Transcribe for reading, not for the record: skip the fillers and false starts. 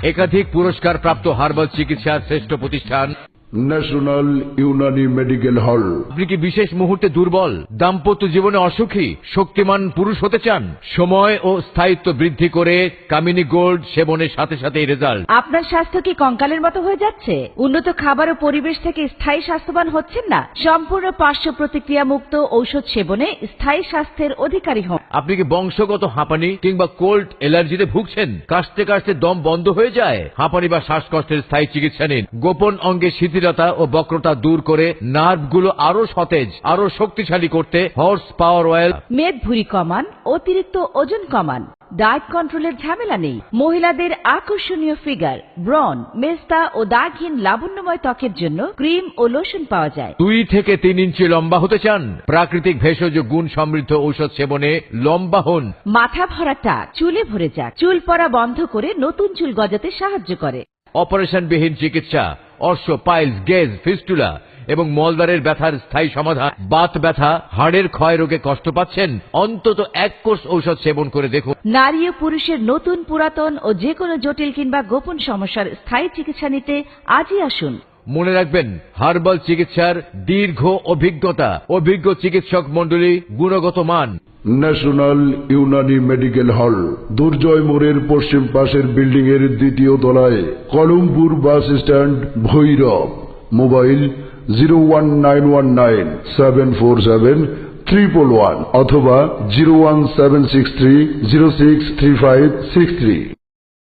একাধিক পুরস্কার প্রাপ্ত হার্বাল চিকিৎসার শ্রেষ্ঠ প্রতিষ্ঠান ন্যাশনাল ইউনানি মেডিকেল হল। আপনি কি বিশেষ মুহূর্তে দুর্বল, দাম্পত্য জীবনে অসুখী, শক্তিমান পুরুষ হতে চান? সময় ও স্থায়িত্ব বৃদ্ধি করে কামিনী গোল্ড সেবনের সাথে সাথে রেজাল্ট। আপনার স্বাস্থ্য কি কঙ্কালের মতো হয়ে যাচ্ছে? উন্নত খাবার ও পরিবেশ থেকে স্থায়ী স্বাস্থ্যবান হচ্ছেন না? সম্পূর্ণ পার্শ্ব প্রতিক্রিয়া মুক্ত ঔষধ সেবনে স্থায়ী স্বাস্থ্যের অধিকারী হন। আপনি কি বংশগত হাঁপানি কিংবা কোল্ড অ্যালার্জিতে ভুগছেন? কাশতে কাশতে দম বন্ধ হয়ে যায়? হাঁপানি বা শ্বাসকষ্টের স্থায়ী চিকিৎসা নিন। গোপন অঙ্গে শিথিলতা ও বক্রতা দূর করে নার্ভগুলো আরো সতেজ, আরো শক্তিশালী করতে হর্স পাওয়ার অয়েল। মেদ ভুঁড়ি কমান, অতিরিক্ত ওজন কমান, ডায়েট কন্ট্রোলের ঝামেলা নেই। মহিলাদের আকর্ষণীয় ফিগার, ব্রণ, মেস্তা ও দাগহীন লাবণ্যময় ত্বকের জন্য ক্রিম ও লোশন পাওয়া যায়। 2 থেকে 3 ইঞ্চি লম্বা হতে চান? প্রাকৃতিক ভেষজ গুণ সমৃদ্ধ ঔষধ সেবনে লম্বা হন। মাথা ভরা টাক চুলে ভরে যাক, চুল পড়া বন্ধ করে নতুন চুল গজাতে সাহায্য করে। অপারেশনবিহীন চিকিৎসা, অর্শ, পাইলস, গেজ, ফিস্টুলা এবং মলদ্বারের ব্যথার স্থায়ী সমাধান। বাত ব্যথা, হাড়ের ক্ষয় রোগে কষ্ট পাচ্ছেন? অন্তত 1 কোর্স ঔষধ সেবন করে দেখুন। নারী ও পুরুষের নতুন, পুরাতন ও যে কোনো জটিল কিংবা গোপন সমস্যার স্থায়ী চিকিৎসা নিতে আজই আসুন। মনে রাখবেন, হার্বাল চিকিৎসার দীর্ঘ অভিজ্ঞতা, অভিজ্ঞ চিকিৎসক মন্ডলী, গুণগত মান। ন্যাশনাল ইউনানি মেডিকেল হল, দুর্জয় মোড়ের পশ্চিম পাশের বিল্ডিং এর 2য় তলায়, কলমপুর বাস স্ট্যান্ড, ভৈরব। মোবাইল 01919747111 অথবা 01763063563।